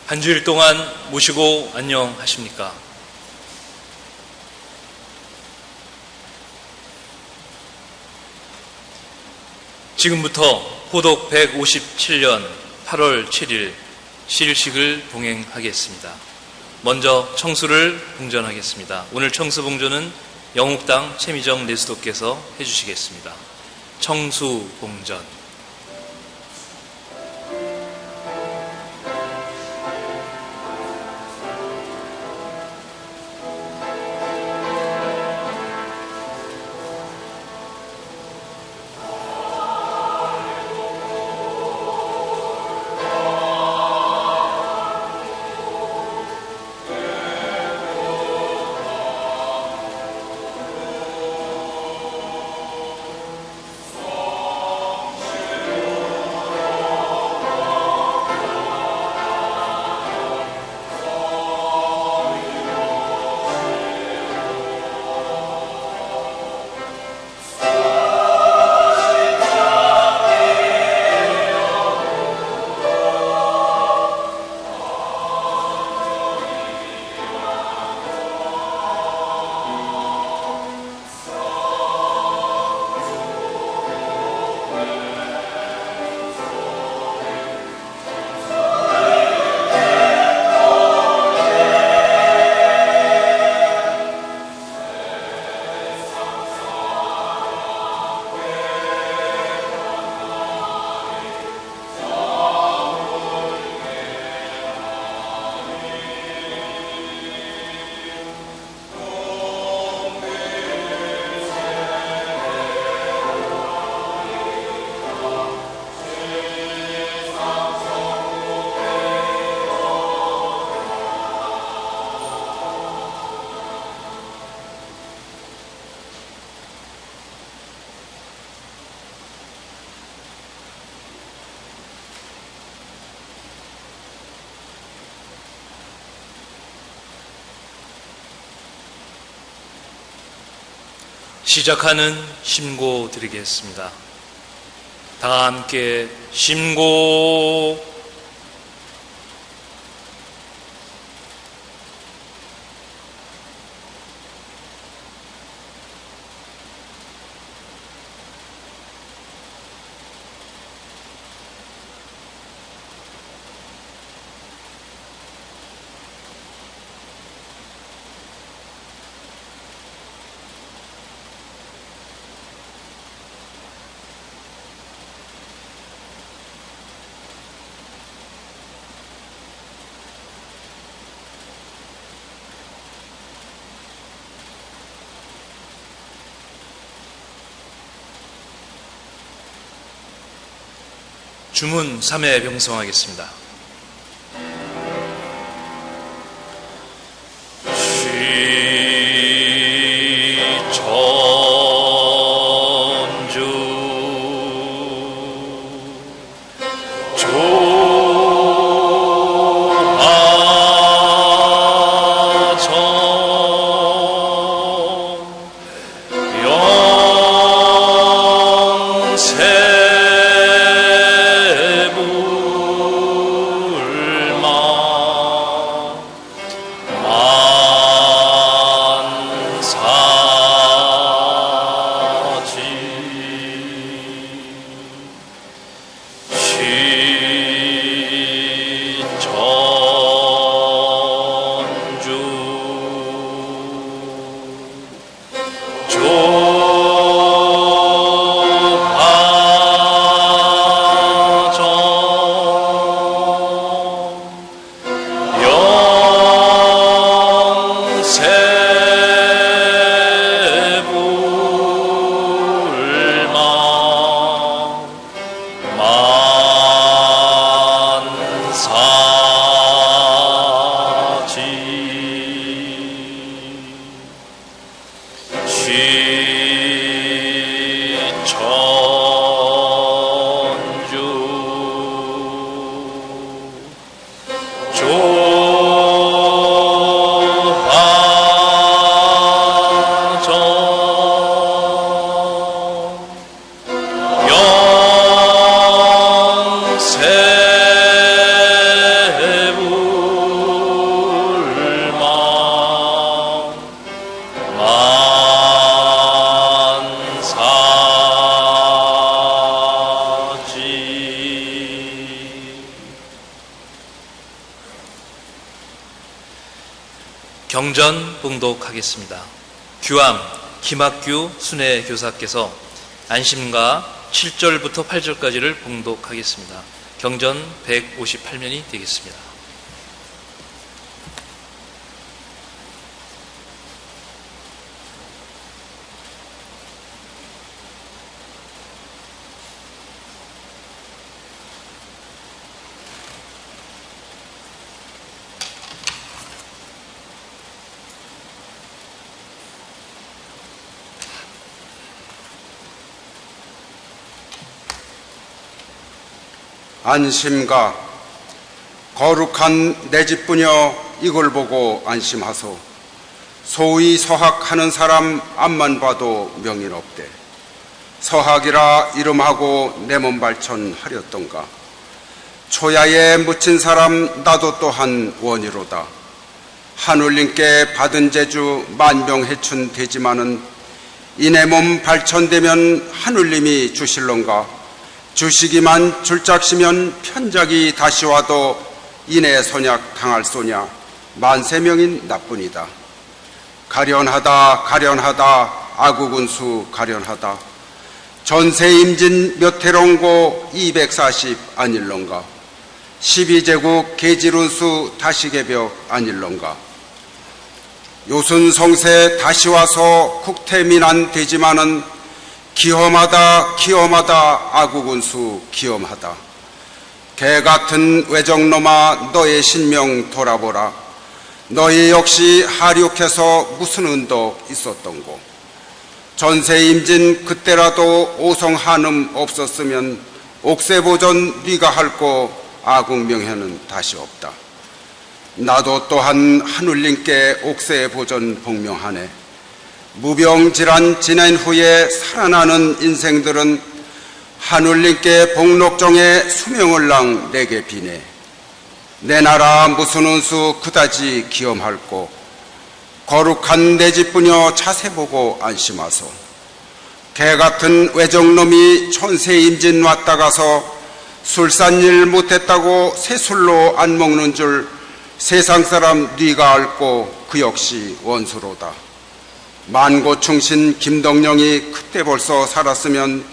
한 주일 동안 모시고 안녕하십니까? 지금부터 호독 157년 8월 7일 시일식을 봉행하겠습니다. 먼저 청수를 봉전하겠습니다. 오늘 청수 봉전은 영옥당 최미정 내수도께서 해주시겠습니다. 청수 봉전. 시작하는 심고 드리겠습니다. 다 함께 심고. 주문 3회 병성하겠습니다. 경전 봉독하겠습니다. 규암 김학규 순회교사께서 안심가 7절부터 8절까지를 봉독하겠습니다. 경전 158면이 되겠습니다. 안심가 거룩한 내 집부녀 이걸 보고 안심하소. 소위 서학하는 사람 앞만 봐도 명인없대. 서학이라 이름하고 내 몸 발천하렸던가. 초야에 묻힌 사람 나도 또한 원이로다. 하늘님께 받은 재주 만병해춘 되지만은 이 내 몸 발천되면 하늘님이 주실런가. 주시기만 줄짝시면 편작이 다시 와도 이내 선약 당할 소냐. 만세명인 나뿐이다. 가련하다 아구군수 가련하다. 전세임진 몇 해롱고 240 아닐런가. 12제국 계지룬수 다시개벽 아닐런가. 요순성세 다시 와서 국태민안 되지만은 기험하다 아구군수 기험하다. 개같은 외정놈아 너의 신명 돌아보라. 너희 역시 하륙해서 무슨 은덕 있었던고. 전세임진 그때라도 오성한음 없었으면 옥세보전 네가 할거 아국명회는 다시 없다. 나도 또한 하늘님께 옥세보전 복명하네. 무병질환 지낸 후에 살아나는 인생들은 하늘님께 복록정에 수명을 랑 내게 비네. 내 나라 무슨 운수 그다지 기엄할꼬. 거룩한 내 집부녀 자세 보고 안심하소. 개같은 외정놈이 천세임진 왔다 가서 술산일 못했다고 새술로 안 먹는 줄 세상사람 네가 알고 그 역시 원수로다. 만고충신 김덕령이 그때 벌써 살았으면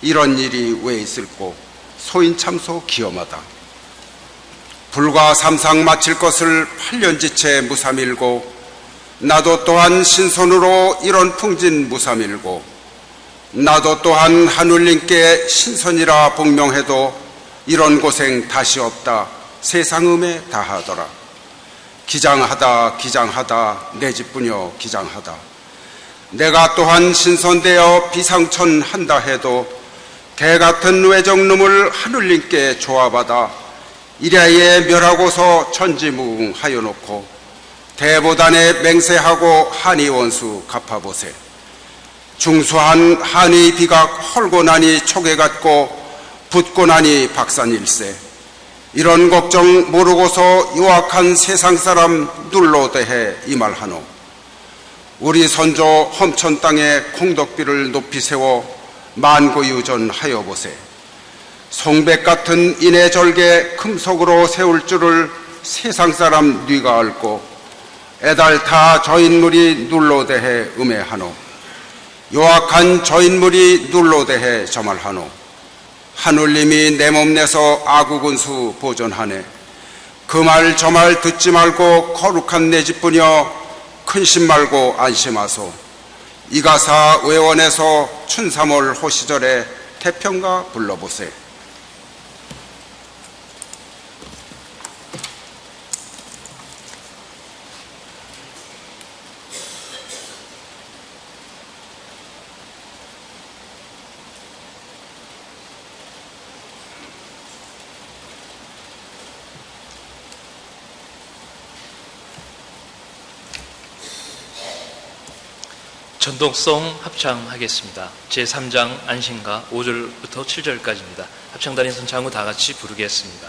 이런 일이 왜 있을꼬. 소인참소 기엄하다. 불과 삼상 마칠 것을 8년지채 무사밀고 나도 또한 신선으로 이런 풍진 무사밀고 나도 또한 하늘님께 신선이라 복명해도 이런 고생 다시 없다. 세상음에 다하더라. 기장하다 내 집부녀 기장하다. 내가 또한 신선되어 비상천 한다 해도 개같은 외정놈을 하늘님께 조합하다 이랴에 멸하고서 천지무궁하여 놓고 대보단에 맹세하고 한의원수 갚아보세. 중수한 한의 비각 헐고 나니 초계 같고 붙고 나니 박산일세. 이런 걱정 모르고서 유악한 세상사람 눌러대해 이 말하노. 우리 선조 험천 땅에 공덕비를 높이 세워 만고유전하여 보세. 송백 같은 인해절개 금속으로 세울 줄을 세상사람 네가 알고 애달타 저인물이 눌러대해 음해하노. 요악한 저인물이 눌러대해 저말하노. 하늘님이 내 몸 내서 아구군수 보존하네. 그 말 저 말 듣지 말고 거룩한 내 집부녀 근심 말고 안심하소. 이가사 외원에서 춘삼월 호시절에 태평가 불러보세. 전독성 합창하겠습니다. 제3장 안심가 5절부터 7절까지입니다. 합창단인 선창후 다 같이 부르겠습니다.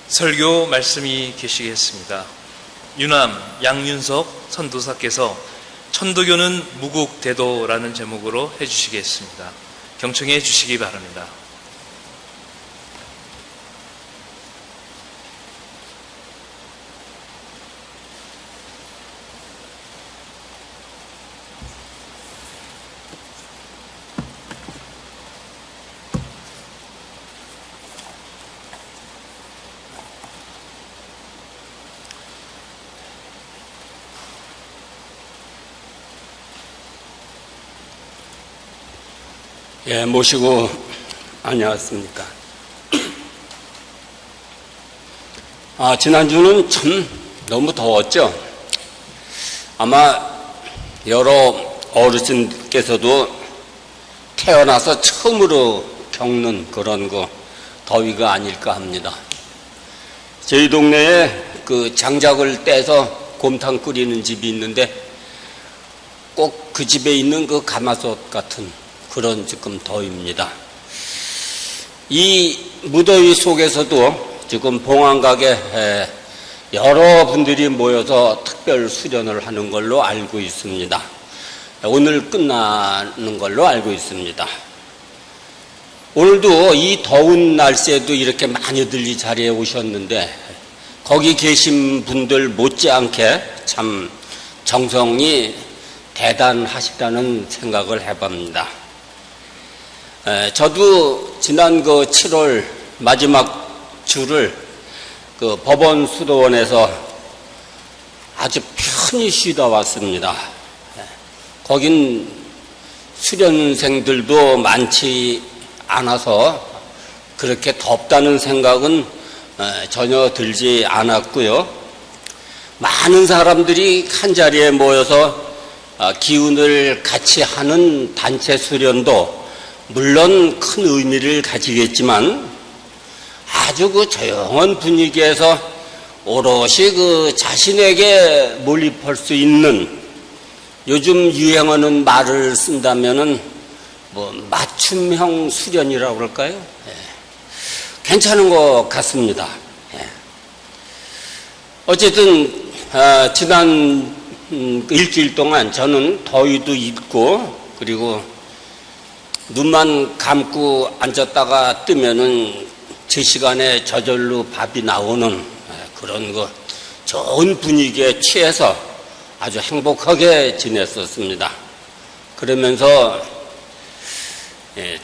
설교 말씀이 계시겠습니다. 유남 양윤석 선도사께서 천도교는 무국대도라는 제목으로 해주시겠습니다. 경청해 주시기 바랍니다. 예, 모시고 안녕하십니까. 지난주는 참 너무 더웠죠. 아마 여러 어르신께서도 태어나서 처음으로 겪는 그런 더위가 아닐까 합니다. 저희 동네에 그 장작을 떼서 곰탕 끓이는 집이 있는데 꼭 그 집에 있는 그 가마솥 같은 그런 지금 더위입니다. 이 무더위 속에서도 지금 봉안각에 여러분들이 모여서 특별 수련을 하는 걸로 알고 있습니다. 오늘 끝나는 걸로 알고 있습니다. 오늘도 이 더운 날씨에도 이렇게 많이들 이 자리에 오셨는데 거기 계신 분들 못지않게 참 정성이 대단하시다는 생각을 해봅니다. 저도 지난 7월 마지막 주를 법원 수도원에서 아주 편히 쉬다 왔습니다. 거긴 수련생들도 많지 않아서 그렇게 덥다는 생각은 전혀 들지 않았고요. 많은 사람들이 한자리에 모여서 기운을 같이 하는 단체 수련도 물론 큰 의미를 가지겠지만 아주 조용한 분위기에서 오롯이 자신에게 몰입할 수 있는 요즘 유행하는 말을 쓴다면은 맞춤형 수련이라고 그럴까요? 예. 괜찮은 것 같습니다. 예. 어쨌든 지난 일주일 동안 저는 더위도 있고 그리고 눈만 감고 앉았다가 뜨면은 제 시간에 저절로 밥이 나오는 그런 좋은 분위기에 취해서 아주 행복하게 지냈었습니다. 그러면서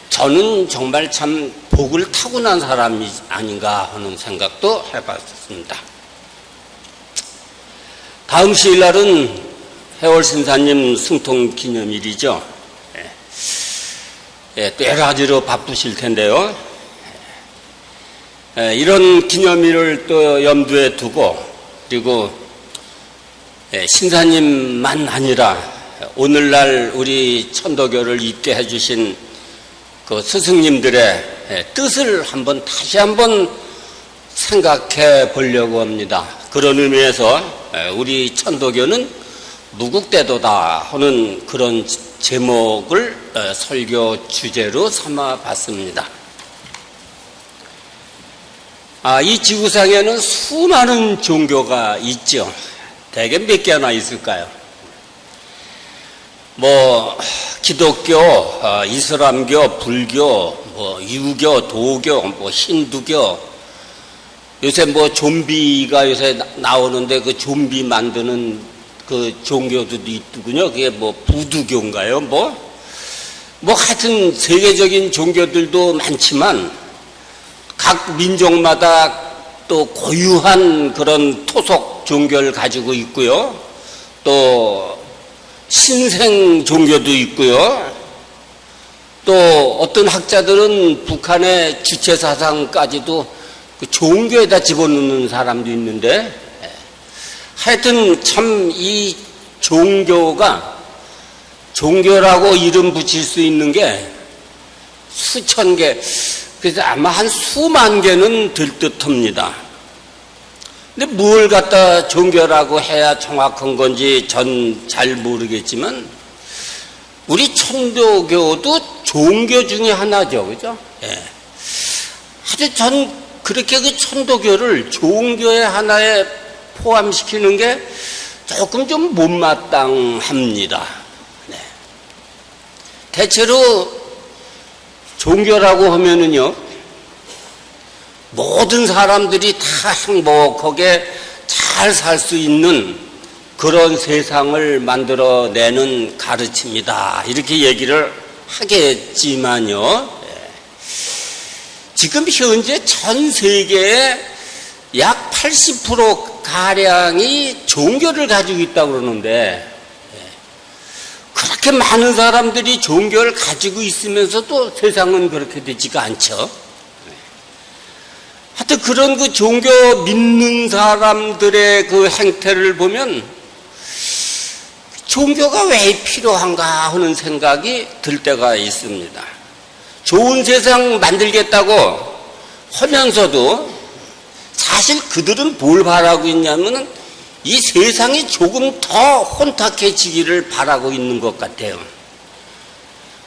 저는 정말 참 복을 타고난 사람이 아닌가 하는 생각도 해봤습니다. 다음 시일날은 해월신사님 승통 기념일이죠. 또 여러 가지로 바쁘실 텐데요. 이런 기념일을 또 염두에 두고 그리고 신사님만 아니라 오늘날 우리 천도교를 입게 해주신 그 스승님들의 뜻을 다시 한번 생각해 보려고 합니다. 그런 의미에서 우리 천도교는 무국대도다 하는 그런 제목을 설교 주제로 삼아 봤습니다. 이 지구상에는 수많은 종교가 있죠. 대개 몇 개나 있을까요? 기독교, 이슬람교, 불교, 유교, 도교, 힌두교, 요새 좀비가 요새 나오는데 그 좀비 만드는 그 종교도 있더군요. 그게 부두교인가요? 하여튼 세계적인 종교들도 많지만 각 민족마다 또 고유한 그런 토속 종교를 가지고 있고요. 또 신생 종교도 있고요. 또 어떤 학자들은 북한의 주체사상까지도 그 종교에다 집어넣는 사람도 있는데 하여튼 참 이 종교라고 이름 붙일 수 있는 게 수천 개, 그래서 아마 한 수만 개는 될 듯합니다. 근데 뭘 갖다 종교라고 해야 정확한 건지 전 잘 모르겠지만 우리 천도교도 종교 중에 하나죠, 그죠? 예. 아주 전 그렇게 그 천도교를 종교의 하나에 포함시키는 게 조금 좀 못마땅합니다. 네. 대체로 종교라고 하면은요, 모든 사람들이 다 행복하게 잘 살 수 있는 그런 세상을 만들어내는 가르침이다, 이렇게 얘기를 하겠지만요, 지금 현재 전 세계에 약 80%가량이 종교를 가지고 있다고 그러는데, 그렇게 많은 사람들이 종교를 가지고 있으면서도 세상은 그렇게 되지가 않죠. 하여튼 그런 그 종교 믿는 사람들의 그 행태를 보면 종교가 왜 필요한가 하는 생각이 들 때가 있습니다. 좋은 세상 만들겠다고 하면서도 사실 그들은 뭘 바라고 있냐면 이 세상이 조금 더 혼탁해지기를 바라고 있는 것 같아요.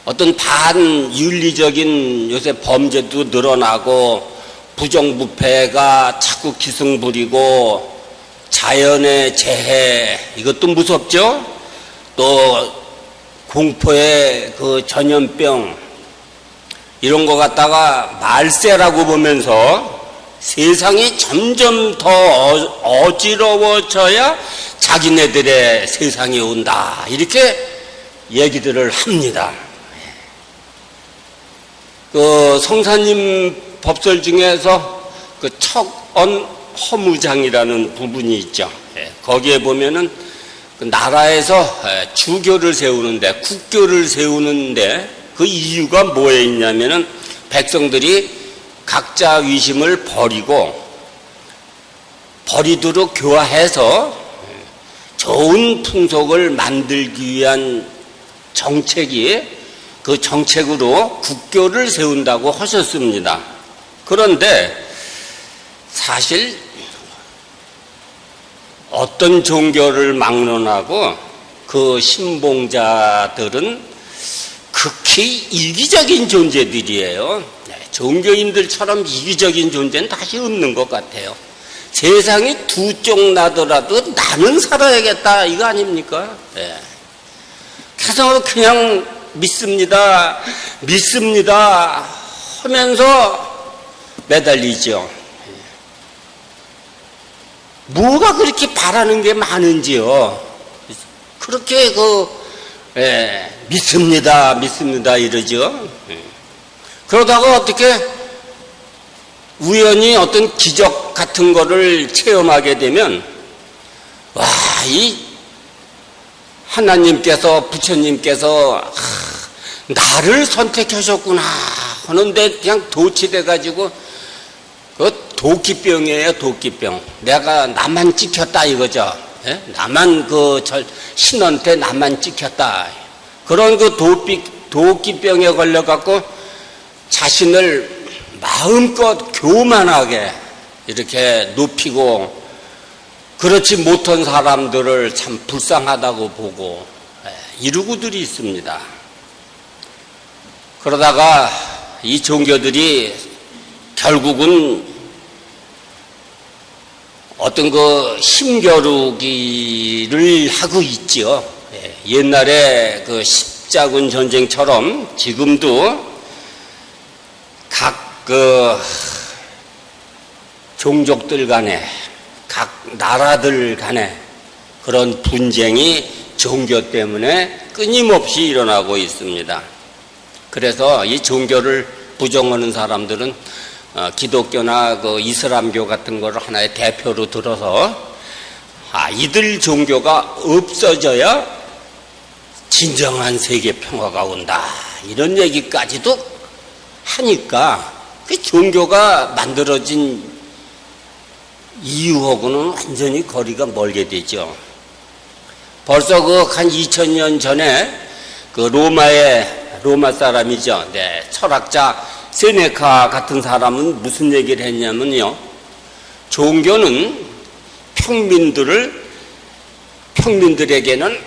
어떤 반윤리적인 요새 범죄도 늘어나고 부정부패가 자꾸 기승 부리고 자연의 재해, 이것도 무섭죠? 또 공포의 그 전염병, 이런 거 갖다가 말세라고 보면서 세상이 점점 더 어지러워져야 자기네들의 세상이 온다, 이렇게 얘기들을 합니다. 그 성사님 법설 중에서 그 척언 허무장이라는 부분이 있죠. 거기에 보면은 그 나라에서 주교를 세우는데, 국교를 세우는데 그 이유가 뭐에 있냐면은 백성들이 각자 위심을 버리도록 교화해서 좋은 풍속을 만들기 위한 정책이, 그 정책으로 국교를 세운다고 하셨습니다. 그런데 사실 어떤 종교를 막론하고 그 신봉자들은 극히 이기적인 존재들이에요. 종교인들처럼 이기적인 존재는 다시 없는 것 같아요. 세상이 두 쪽 나더라도 나는 살아야겠다, 이거 아닙니까? 그래서 그냥 믿습니다 하면서 매달리죠. 뭐가 그렇게 바라는 게 많은지요. 그렇게 믿습니다 이러죠. 그러다가 어떻게 우연히 어떤 기적 같은 거를 체험하게 되면, 와, 이 하나님께서, 부처님께서 나를 선택하셨구나 하는데 그냥 도취돼가지고, 그 도끼병이에요, 도끼병. 내가 나만 찍혔다 이거죠. 나만 신한테 나만 찍혔다. 그런 그 도끼병에 걸려갖고 자신을 마음껏 교만하게 이렇게 높이고, 그렇지 못한 사람들을 참 불쌍하다고 보고 이러고들이 있습니다. 그러다가 이 종교들이 결국은 어떤 그 힘겨루기를 하고 있지요. 옛날에 그 십자군 전쟁처럼 지금도 각 그 종족들 간에, 각 나라들 간에 그런 분쟁이 종교 때문에 끊임없이 일어나고 있습니다. 그래서 이 종교를 부정하는 사람들은 기독교나 그 이슬람교 같은 거를 하나의 대표로 들어서 이들 종교가 없어져야 진정한 세계 평화가 온다, 이런 얘기까지도 하니까 그 종교가 만들어진 이유하고는 완전히 거리가 멀게 되죠. 벌써 한 2000년 전에 그 로마 사람이죠. 철학자 세네카 같은 사람은 무슨 얘기를 했냐면요. 종교는 평민들에게는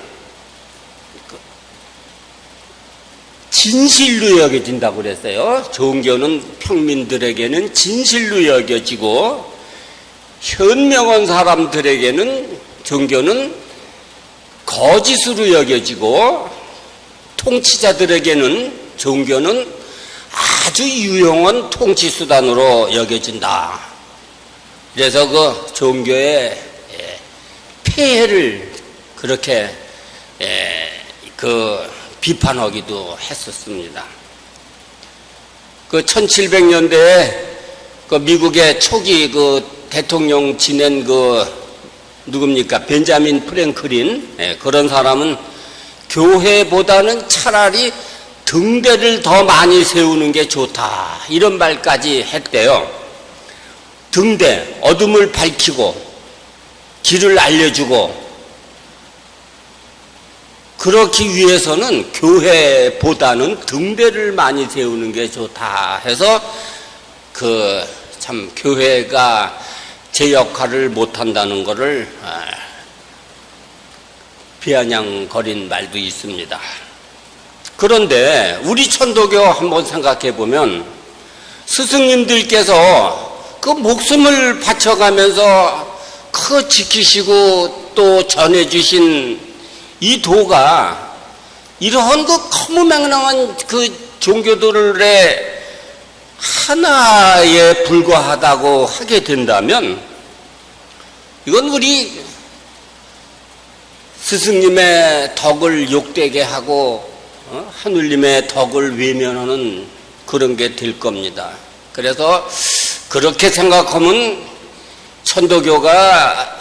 진실로 여겨진다고 그랬어요. 종교는 평민들에게는 진실로 여겨지고 현명한 사람들에게는 종교는 거짓으로 여겨지고 통치자들에게는 종교는 아주 유용한 통치 수단으로 여겨진다. 그래서 그 종교의 폐해를 그렇게 비판하기도 했었습니다. 그 1700년대에 그 미국의 초기 그 대통령 지낸 그 누굽니까? 벤자민 프랭클린, 그런 사람은 교회보다는 차라리 등대를 더 많이 세우는 게 좋다, 이런 말까지 했대요. 등대, 어둠을 밝히고 길을 알려주고, 그렇기 위해서는 교회보다는 등대를 많이 세우는 게 좋다 해서 참 교회가 제 역할을 못한다는 것을 비아냥거린 말도 있습니다. 그런데 우리 천도교 한번 생각해 보면 스승님들께서 그 목숨을 바쳐가면서 그 지키시고 또 전해주신 이 도가 이러한 그 허무맹랑한 그 종교들의 하나에 불과하다고 하게 된다면 이건 우리 스승님의 덕을 욕되게 하고 하늘님의 덕을 외면하는 그런 게 될 겁니다. 그래서 그렇게 생각하면 천도교가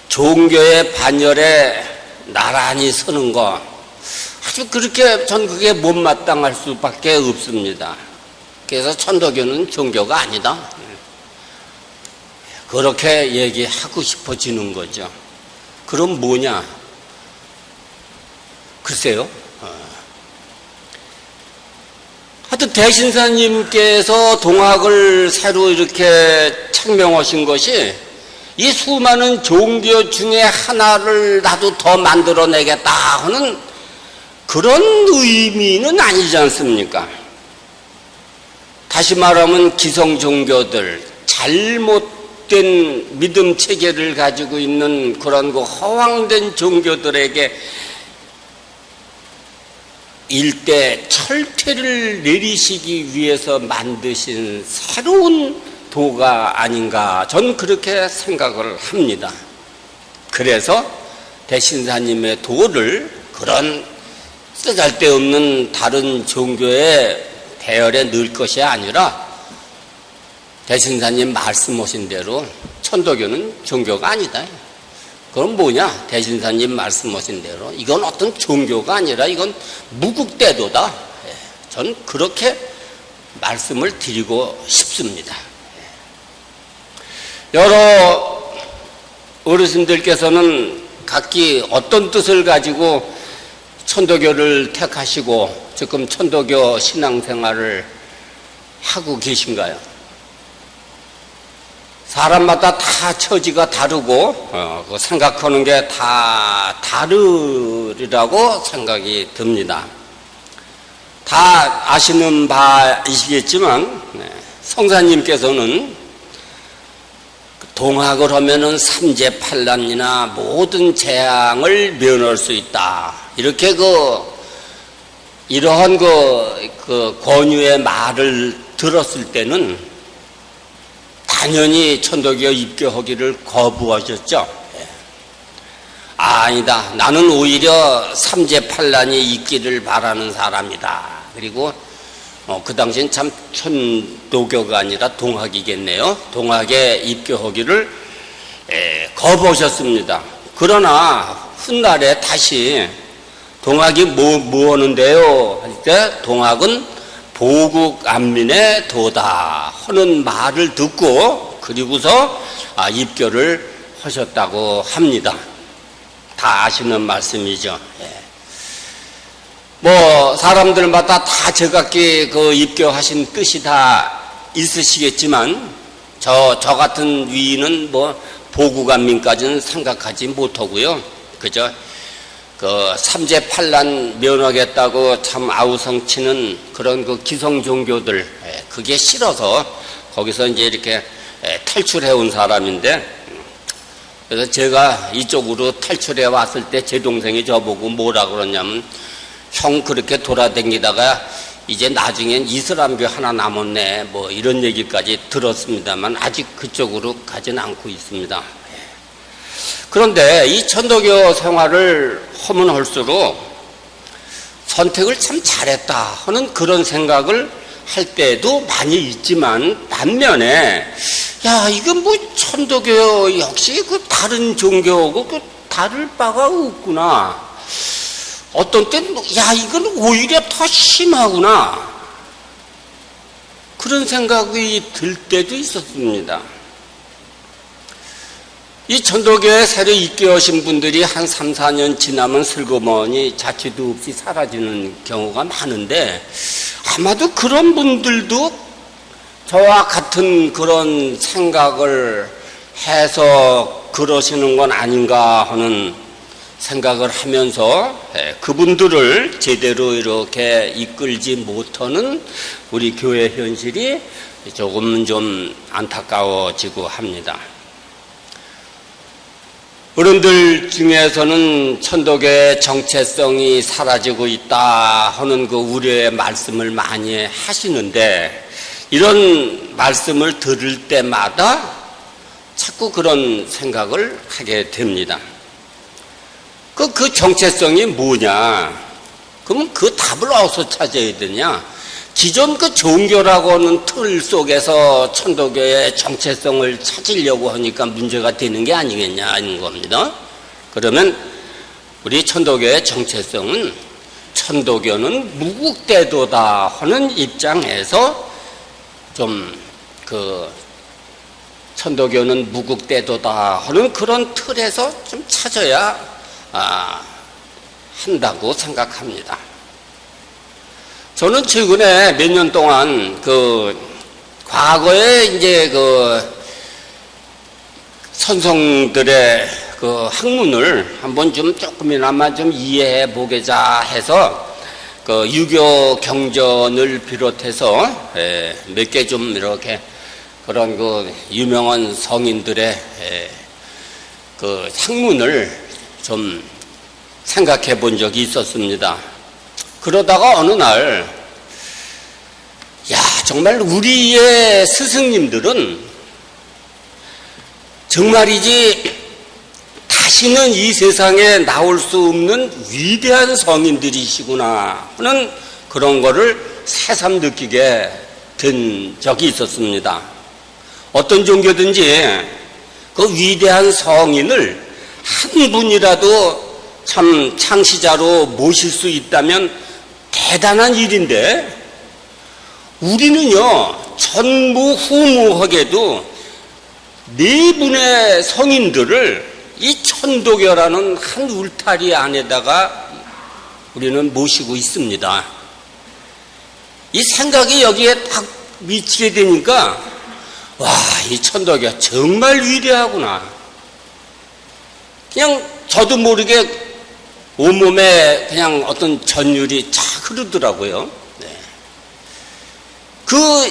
종교의 반열에 나란히 서는 거 아주 그렇게 전 그게 못마땅할 수밖에 없습니다. 그래서 천도교는 종교가 아니다, 그렇게 얘기하고 싶어지는 거죠. 그럼 뭐냐? 글쎄요. 하여튼 대신사님께서 동학을 새로 이렇게 창명하신 것이 이 수많은 종교 중에 하나를 나도 더 만들어내겠다 하는 그런 의미는 아니지 않습니까? 다시 말하면 기성종교들, 잘못된 믿음 체계를 가지고 있는 그런 그 허황된 종교들에게 일대 철퇴를 내리시기 위해서 만드신 새로운 도가 아닌가, 전 그렇게 생각을 합니다. 그래서 대신사님의 도를 그런 쓰잘데없는 다른 종교의 대열에 넣을 것이 아니라 대신사님 말씀하신 대로 천도교는 종교가 아니다. 그건 뭐냐? 대신사님 말씀하신 대로 이건 어떤 종교가 아니라 이건 무국대도다. 전 그렇게 말씀을 드리고 싶습니다. 여러 어르신들께서는 각기 어떤 뜻을 가지고 천도교를 택하시고 지금 천도교 신앙생활을 하고 계신가요? 사람마다 다 처지가 다르고 생각하는 게 다 다르리라고 생각이 듭니다. 다 아시는 바이시겠지만 성사님께서는 동학을 하면은 삼재팔란이나 모든 재앙을 면할 수 있다, 이렇게 이러한 권유의 말을 들었을 때는 당연히 천도교 입교하기를 거부하셨죠. 아니다, 나는 오히려 삼재팔란이 있기를 바라는 사람이다. 그리고 그 당시엔 참 천도교가 아니라 동학이겠네요. 동학에 입교하기를 거부하셨습니다. 그러나 훗날에 다시 동학이 뭐 하는데요? 할 때 동학은 보국안민의 도다 하는 말을 듣고 그리고서 입교를 하셨다고 합니다. 다 아시는 말씀이죠. 뭐 사람들마다 다 제각기 그 입교하신 뜻이 다 있으시겠지만 저 같은 위인은 뭐 보국안민까지는 생각하지 못하고요. 그저 그 삼재팔란 면하겠다고 참 아우성치는 그런 그 기성 종교들, 그게 싫어서 거기서 이제 이렇게 탈출해 온 사람인데, 그래서 제가 이쪽으로 탈출해 왔을 때 제 동생이 저보고 뭐라 그러냐면, 형 그렇게 돌아다니다가 이제 나중엔 이슬람교 하나 남았네, 뭐 이런 얘기까지 들었습니다만 아직 그쪽으로 가진 않고 있습니다. 그런데 이 천도교 생활을 하면 할수록 선택을 참 잘했다 하는 그런 생각을 할 때도 많이 있지만, 반면에 야, 이건 뭐 천도교 역시 그 다른 종교하고 그 다를 바가 없구나, 어떤 때는 야, 이건 오히려 더 심하구나, 그런 생각이 들 때도 있었습니다. 이 천도교에 새로 입교하신 분들이 한 3, 4년 지나면 슬그머니 자취도 없이 사라지는 경우가 많은데, 아마도 그런 분들도 저와 같은 그런 생각을 해서 그러시는 건 아닌가 하는 생각을 하면서, 그분들을 제대로 이렇게 이끌지 못하는 우리 교회 현실이 조금 좀 안타까워지고 합니다. 어른들 중에서는 천도교의 정체성이 사라지고 있다 하는 그 우려의 말씀을 많이 하시는데, 이런 말씀을 들을 때마다 자꾸 그런 생각을 하게 됩니다. 그 정체성이 뭐냐? 그러면 그 답을 어디서 찾아야 되냐? 기존 그 종교라고 하는 틀 속에서 천도교의 정체성을 찾으려고 하니까 문제가 되는 게 아니겠냐 하는 겁니다. 그러면 우리 천도교의 정체성은, 천도교는 무국대도다 하는 입장에서 좀 천도교는 무국대도다 하는 그런 틀에서 좀 찾아야 한다고 생각합니다. 저는 최근에 몇 년 동안 과거에 이제 선성들의 학문을 한번 좀 조금이나마 좀 이해해 보고자 해서 유교 경전을 비롯해서 몇 개 좀 이렇게 그런 유명한 성인들의 학문을 좀 생각해 본 적이 있었습니다. 그러다가 어느 날, 정말 우리의 스승님들은 정말이지 다시는 이 세상에 나올 수 없는 위대한 성인들이시구나 하는 그런 거를 새삼 느끼게 된 적이 있었습니다. 어떤 종교든지 그 위대한 성인을 한 분이라도 참 창시자로 모실 수 있다면 대단한 일인데, 우리는요 전무후무하게도 네 분의 성인들을 이 천도교라는 한 울타리 안에다가 우리는 모시고 있습니다. 이 생각이 여기에 딱 미치게 되니까, 와, 이 천도교 정말 위대하구나. 그냥 저도 모르게 온몸에 그냥 어떤 전율이 착 흐르더라고요.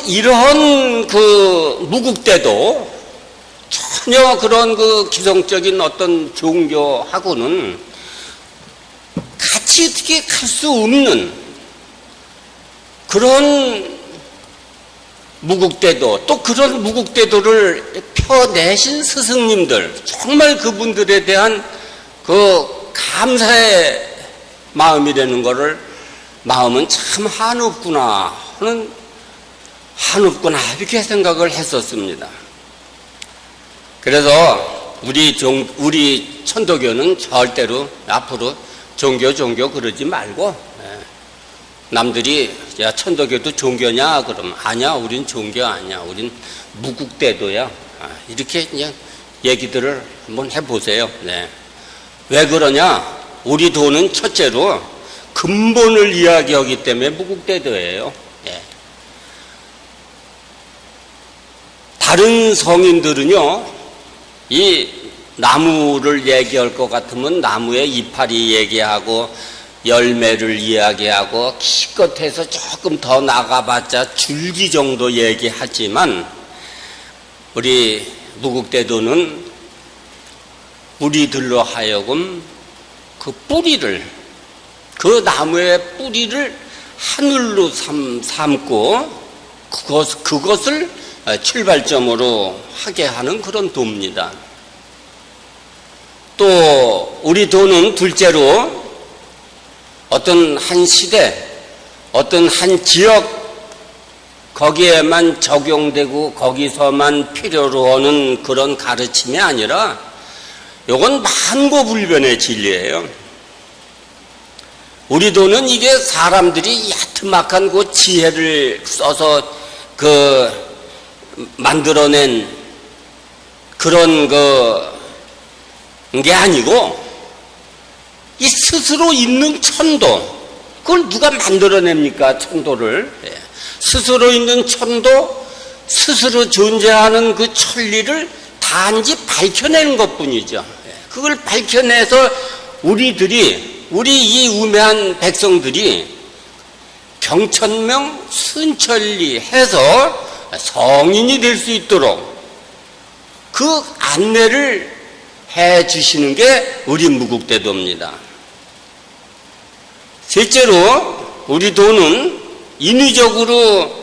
이러한 무국대도 전혀 그런 기성적인 어떤 종교하고는 같이 어떻게 갈 수 없는 그런 무국대도, 또 그런 무국대도를 펴내신 스승님들, 정말 그분들에 대한 감사의 마음이라는 거를, 마음은 참 한없구나 하는, 한없구나 이렇게 생각을 했었습니다. 그래서 우리 천도교는 절대로 앞으로 종교 그러지 말고, 남들이 야 천도교도 종교냐 그러면 아니야, 우린 종교 아니야, 우린 무국대도야, 이렇게 그냥 얘기들을 한번 해보세요. 왜 그러냐? 우리 도는 첫째로 근본을 이야기하기 때문에 무국대도예요. 다른 성인들은요, 이 나무를 얘기할 것 같으면 나무의 이파리 얘기하고 열매를 이야기하고 기껏해서 조금 더 나가봤자 줄기 정도 얘기하지만 우리 무국대도는 우리들로 하여금 그 뿌리를, 그 나무의 뿌리를 하늘로 삼고 그것을 출발점으로 하게 하는 그런 도입니다. 또 우리 도는 둘째로 어떤 한 시대, 어떤 한 지역 거기에만 적용되고 거기서만 필요로 하는 그런 가르침이 아니라 이건 만고불변의 진리예요. 우리 도는 이게 사람들이 야트막한 그 지혜를 써서 만들어낸 그런 게 아니고 이 스스로 있는 천도, 그걸 누가 만들어냅니까? 천도를. 스스로 있는 천도, 스스로 존재하는 그 천리를 단지 밝혀내는 것뿐이죠. 그걸 밝혀내서 우리 이 우매한 백성들이 경천명 순천리 해서 성인이 될 수 있도록 그 안내를 해 주시는 게 우리 무국대도입니다. 셋째로 우리 도는 인위적으로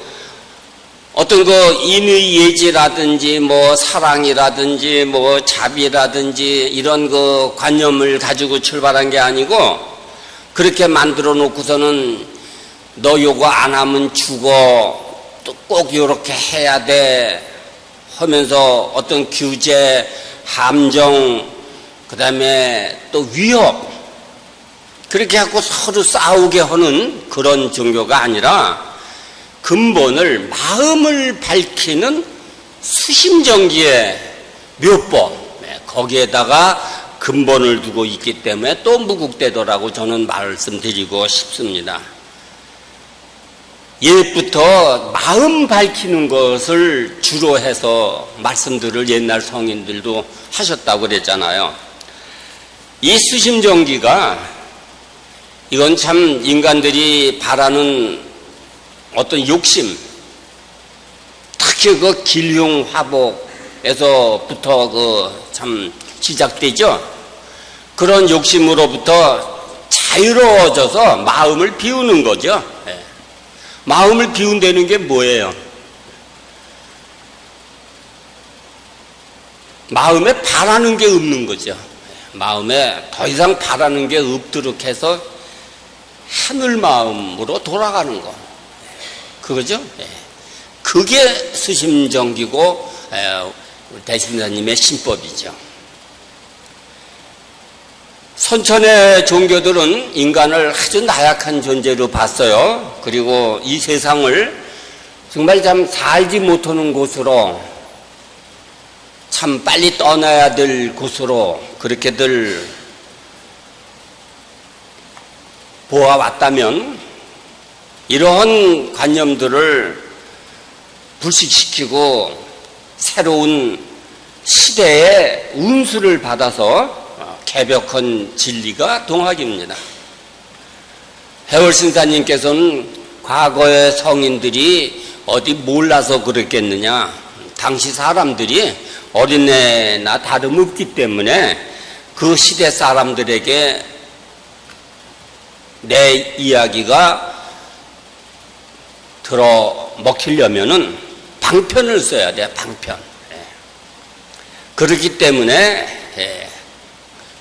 어떤 인의 예지라든지 사랑이라든지 자비라든지 이런 관념을 가지고 출발한 게 아니고 그렇게 만들어 놓고서는 너 요거 안 하면 죽어, 또 꼭 요렇게 해야 돼 하면서 어떤 규제, 함정, 그 다음에 또 위협, 그렇게 하고 서로 싸우게 하는 그런 종교가 아니라 근본을, 마음을 밝히는 수심정기의 묘법, 거기에다가 근본을 두고 있기 때문에 또 무국대도라고 저는 말씀드리고 싶습니다. 옛부터 마음 밝히는 것을 주로 해서 말씀들을 옛날 성인들도 하셨다고 그랬잖아요. 이 수심정기가 이건 참 인간들이 바라는 어떤 욕심, 특히 길흉화복에서부터 참 시작되죠. 그런 욕심으로부터 자유로워져서 마음을 비우는 거죠. 마음을 비운다는 게 뭐예요? 마음에 바라는 게 없는 거죠. 마음에 더 이상 바라는 게 없도록 해서 하늘 마음으로 돌아가는 거. 그거죠? 그게 수심정기고 대신사님의 신법이죠. 선천의 종교들은 인간을 아주 나약한 존재로 봤어요. 그리고 이 세상을 정말 참 살지 못하는 곳으로, 참 빨리 떠나야 될 곳으로 그렇게들 보아왔다면 이러한 관념들을 불식시키고 새로운 시대의 운수를 받아서 개벽한 진리가 동학입니다. 해월신사님께서는 과거의 성인들이 어디 몰라서 그랬겠느냐, 당시 사람들이 어린애나 다름없기 때문에 그 시대 사람들에게 내 이야기가 들어 먹히려면은 방편을 써야 돼, 방편. 그렇기 때문에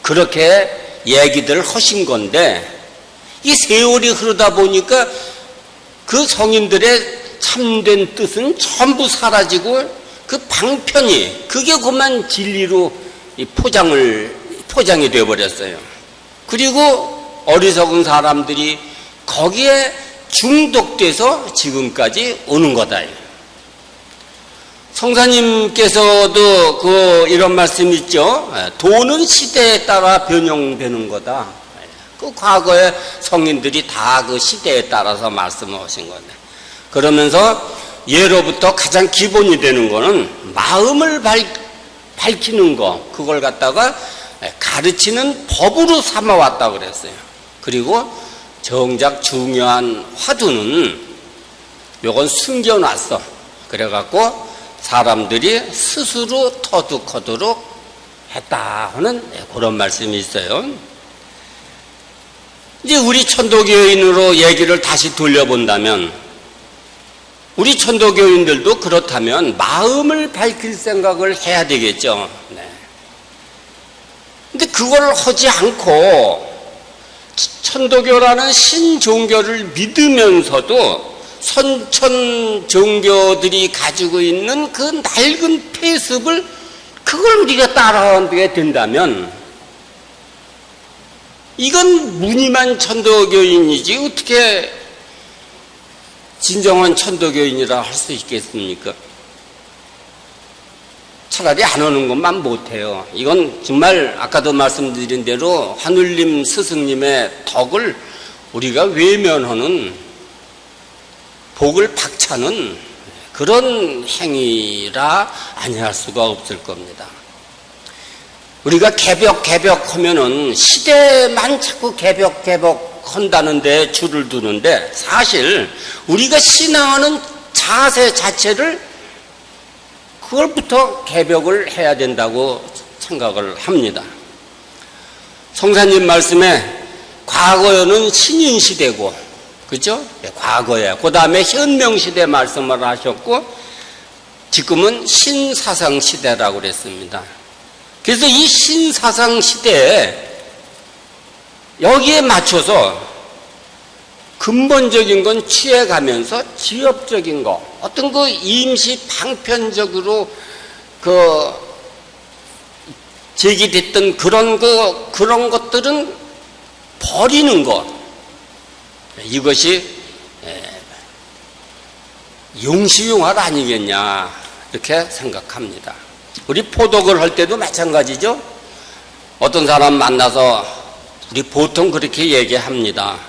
그렇게 얘기들 하신 건데, 이 세월이 흐르다 보니까 그 성인들의 참된 뜻은 전부 사라지고 그 방편이, 그게 그만 진리로 포장이 되어버렸어요. 그리고 어리석은 사람들이 거기에 중독돼서 지금까지 오는 거다. 성사님께서도 이런 말씀 있죠. 도는 시대에 따라 변형되는 거다. 그 과거의 성인들이 다 그 시대에 따라서 말씀하신 건데, 그러면서 예로부터 가장 기본이 되는 거는 마음을 밝히는 거, 그걸 갖다가 가르치는 법으로 삼아왔다 그랬어요. 그리고 정작 중요한 화두는 요건 숨겨놨어. 그래갖고 사람들이 스스로 터득하도록 했다 하는 그런 말씀이 있어요. 이제 우리 천도교인으로 얘기를 다시 돌려본다면, 우리 천도교인들도 그렇다면 마음을 밝힐 생각을 해야 되겠죠. 네. 근데 그걸 하지 않고 천도교라는 신종교를 믿으면서도 선천 종교들이 가지고 있는 그 낡은 폐습을, 그걸 우리가 따라하게 된다면 이건 무늬만 천도교인이지 어떻게 진정한 천도교인이라 할 수 있겠습니까? 차라리 안 오는 것만 못해요. 이건 정말 아까도 말씀드린 대로 하늘님 스승님의 덕을 우리가 외면하는, 복을 박차는 그런 행위라 아니할 수가 없을 겁니다. 우리가 개벽 하면은 시대만 자꾸 개벽 한다는데 줄을 두는데, 사실 우리가 신앙하는 자세 자체를 그걸부터 개벽을 해야 된다고 생각을 합니다. 성사님 말씀에 과거에는 신인시대고, 그죠? 과거에. 그 다음에 현명시대 말씀을 하셨고, 지금은 신사상시대라고 그랬습니다. 그래서 이 신사상시대에 여기에 맞춰서 근본적인 건 취해가면서 지엽적인 거, 어떤 그 임시 방편적으로 제기됐던 그런 것들은 버리는 것, 이것이 용시용할 아니겠냐, 이렇게 생각합니다. 우리 포독을 할 때도 마찬가지죠. 어떤 사람 만나서 우리 보통 그렇게 얘기합니다.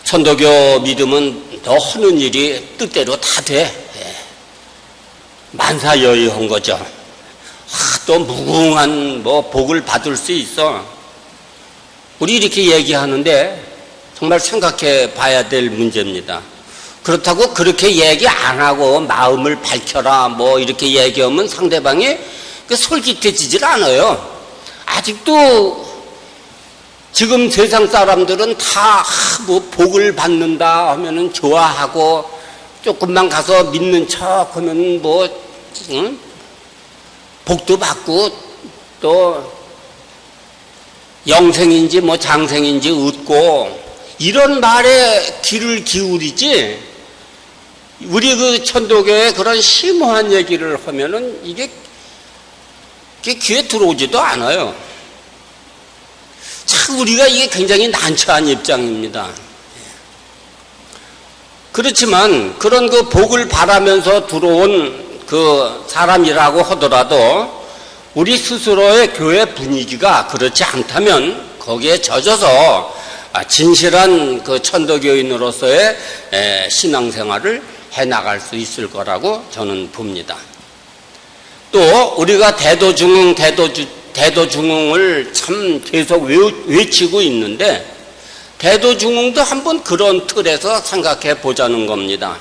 천도교 믿으면 너 하는 일이 뜻대로 다 돼. 만사여의한 거죠. 또 무궁한 복을 받을 수 있어. 우리 이렇게 얘기하는데 정말 생각해 봐야 될 문제입니다. 그렇다고 그렇게 얘기 안 하고 마음을 밝혀라 이렇게 얘기하면 상대방이 솔깃해지질 않아요. 아직도 지금 세상 사람들은 다 복을 받는다 하면은 좋아하고, 조금만 가서 믿는 척 하면 복도 받고, 또 영생인지 장생인지 웃고, 이런 말에 귀를 기울이지, 우리 그 천도교의 그런 심오한 얘기를 하면은 이게 귀에 들어오지도 않아요. 참 우리가 이게 굉장히 난처한 입장입니다. 그렇지만 그런 그 복을 바라면서 들어온 그 사람이라고 하더라도 우리 스스로의 교회 분위기가 그렇지 않다면 거기에 젖어서 진실한 그 천도교인으로서의 신앙생활을 해나갈 수 있을 거라고 저는 봅니다. 또 우리가 대도중흥을 참 계속 외치고 있는데, 대도중흥도 한번 그런 틀에서 생각해 보자는 겁니다.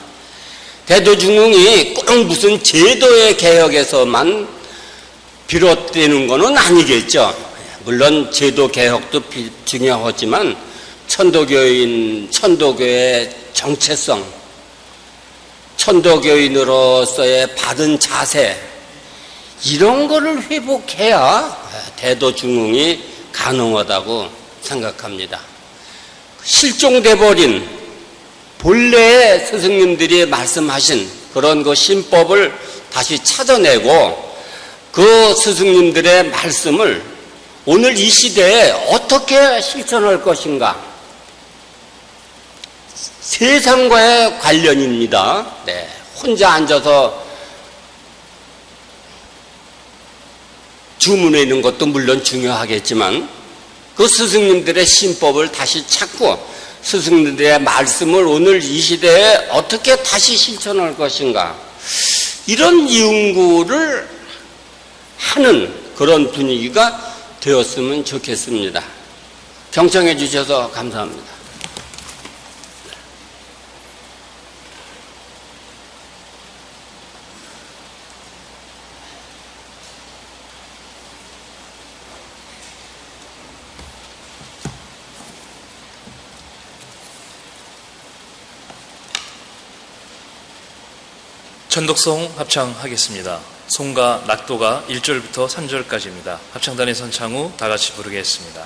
대도중흥이 꼭 무슨 제도의 개혁에서만 비롯되는 것은 아니겠죠. 물론 제도 개혁도 중요하지만 천도교의 정체성, 천도교인으로서의 바른 자세, 이런 거를 회복해야 대도중흥이 가능하다고 생각합니다. 실종돼버린 본래의 스승님들이 말씀하신 그런 그 신법을 다시 찾아내고, 그 스승님들의 말씀을 오늘 이 시대에 어떻게 실천할 것인가, 세상과의 관련입니다. 네, 혼자 앉아서 주문해 있는 것도 물론 중요하겠지만 그 스승님들의 신법을 다시 찾고 스승님들의 말씀을 오늘 이 시대에 어떻게 다시 실천할 것인가, 이런 연구를 하는 그런 분위기가 되었으면 좋겠습니다. 경청해 주셔서 감사합니다. 천독송 합창하겠습니다. 송가 낙도가 1절부터 3절까지입니다. 합창단의 선창 후 다 같이 부르겠습니다.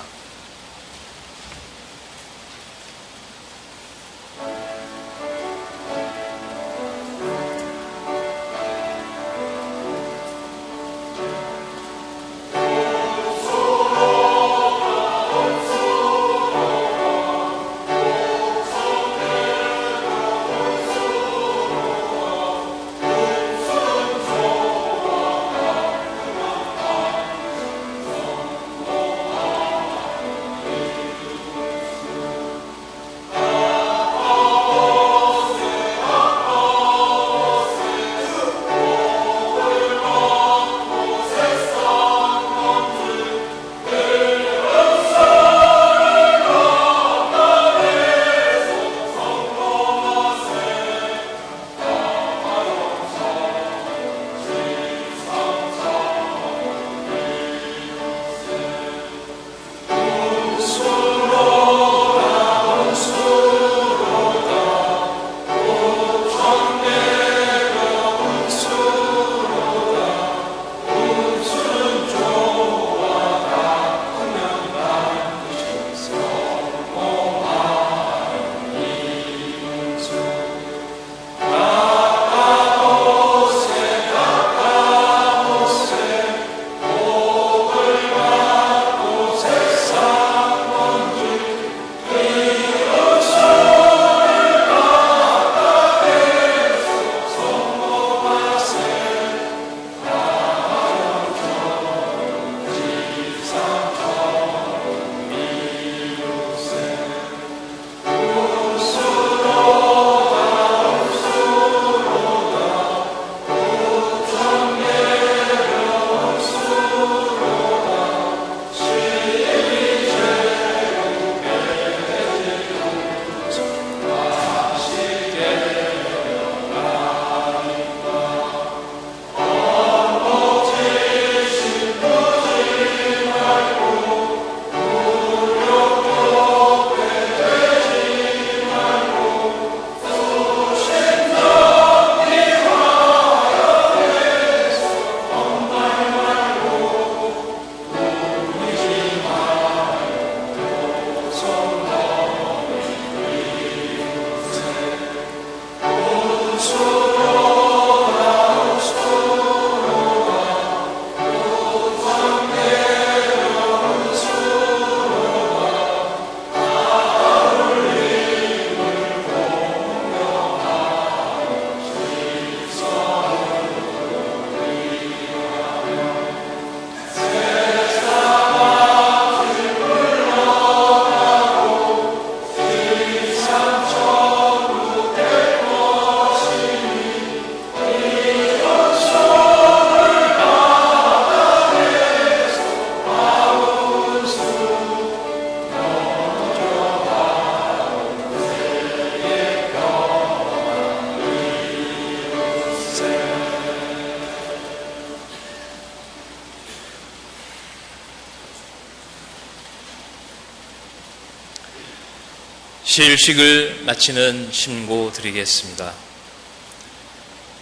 시일식을 마치는 심고 드리겠습니다.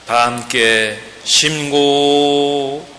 다 함께 심고.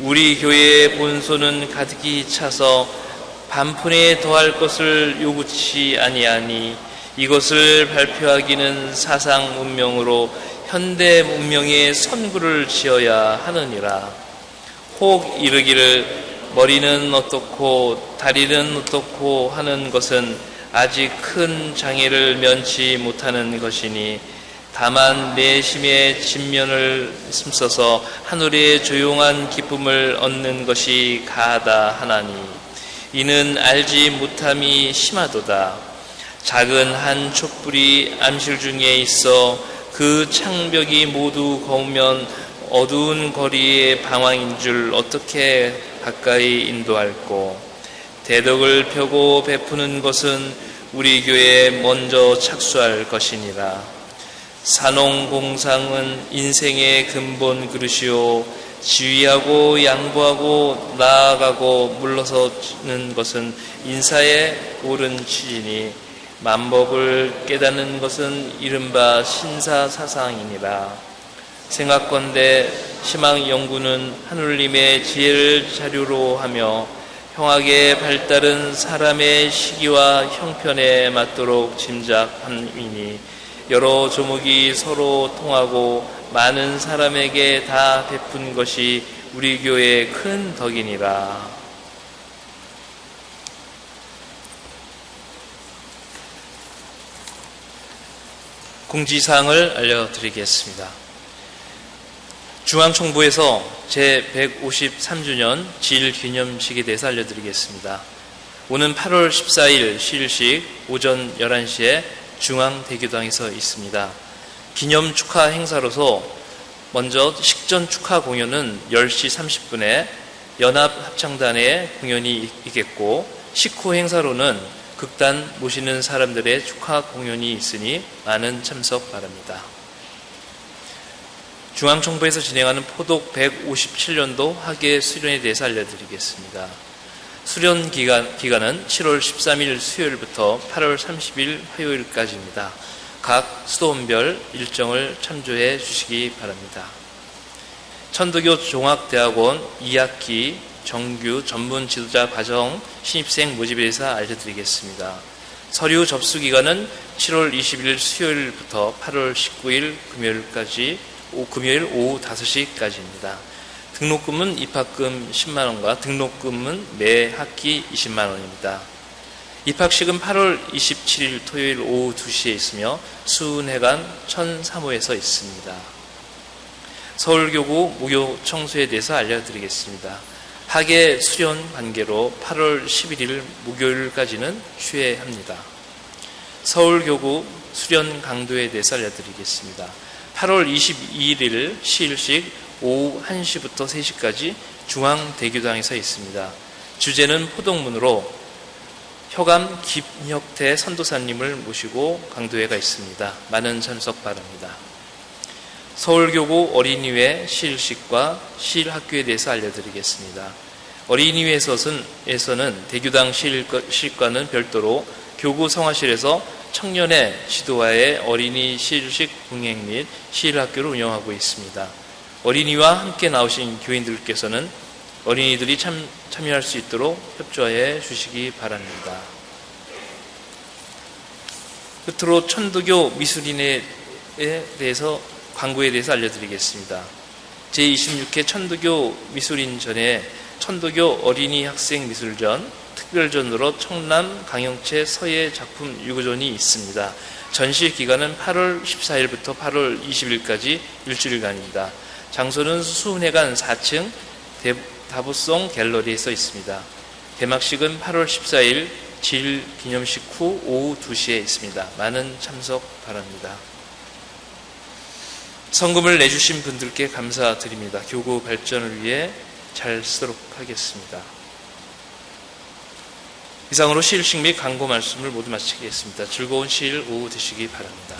우리 교회의 본소는 가득히 차서 반푼에 더할 것을 요구치 아니하니 이것을 발표하기는 사상 문명으로 현대 문명의 선구를 지어야 하느니라. 혹 이르기를 머리는 어떻고 다리는 어떻고 하는 것은 아직 큰 장애를 면치 못하는 것이니 다만 내심의 진면을 힘써서 하늘의 조용한 기쁨을 얻는 것이 가하다 하나니 이는 알지 못함이 심하도다. 작은 한 촛불이 암실 중에 있어 그 창벽이 모두 거우면 어두운 거리의 방황인 줄 어떻게 가까이 인도할꼬. 대덕을 펴고 베푸는 것은 우리 교회에 먼저 착수할 것이니라. 산홍공상은 인생의 근본 그릇이요 지휘하고 양보하고 나아가고 물러서는 것은 인사의 옳은 취지니 만법을 깨닫는 것은 이른바 신사사상이니라. 생각건대 희망 연구는 하느님의 지혜를 자료로 하며 형학의 발달은 사람의 시기와 형편에 맞도록 짐작함이니 여러 조목이 서로 통하고 많은 사람에게 다 베푼 것이 우리 교회의 큰 덕이니라. 공지사항을 알려드리겠습니다. 중앙총부에서 제153주년 지일기념식에 대해서 알려드리겠습니다. 오는 8월 14일 시일식 오전 11시에 중앙대교당에서 있습니다. 기념 축하 행사로서 먼저 식전 축하 공연은 10시 30분에 연합합창단의 공연이 있겠고, 식후 행사로는 극단 모시는 사람들의 축하 공연이 있으니 많은 참석 바랍니다. 중앙총부에서 진행하는 포독 157년도 학예 수련에 대해서 알려드리겠습니다. 수련 기간은 7월 13일 수요일부터 8월 30일 화요일까지입니다. 각 수도원별 일정을 참조해 주시기 바랍니다. 천도교 종합대학원 2학기 정규 전문 지도자 과정 신입생 모집에 대해서 알려드리겠습니다. 서류 접수 기간은 7월 20일 수요일부터 8월 19일 금요일 오후 5시까지입니다. 등록금은 입학금 10만원과 등록금은 매 학기 20만원입니다. 입학식은 8월 27일 토요일 오후 2시에 있으며 수은회관 1003호에서 있습니다. 서울교구 무교 청소에 대해서 알려드리겠습니다. 학예 수련 관계로 8월 11일 목요일까지는 휴회합니다. 서울교구 수련 강도에 대해서 알려드리겠습니다. 8월 22일 시일식 오후 1시부터 3시까지 중앙대교당에서 있습니다. 주제는 포독문으로 효감 김혁태 선도사님을 모시고 강도회가 있습니다. 많은 참석 바랍니다. 서울교구 어린이회 시일식과 시일학교에 대해서 알려드리겠습니다. 어린이회에서는 대교당 시일과는 별도로 교구 성화실에서 청년의 지도하에 어린이 시일식 봉행 및 시일학교를 운영하고 있습니다. 어린이와 함께 나오신 교인들께서는 어린이들이 참여할 수 있도록 협조해 주시기 바랍니다. 끝으로 천도교 미술인에 대해서 광고에 대해서 알려드리겠습니다. 제26회 천도교 미술인전에 천도교 어린이 학생 미술전, 특별전으로 청남 강영채 서예 작품 유고전이 있습니다. 전시 기간은 8월 14일부터 8월 20일까지 일주일간입니다. 장소는 수은회관 4층 다보송 갤러리에서 있습니다. 개막식은 8월 14일 지일 기념식 후 오후 2시에 있습니다. 많은 참석 바랍니다. 성금을 내주신 분들께 감사드립니다. 교구 발전을 위해 잘 쓰도록 하겠습니다. 이상으로 시일식 및 강고 말씀을 모두 마치겠습니다. 즐거운 시일 오후 되시기 바랍니다.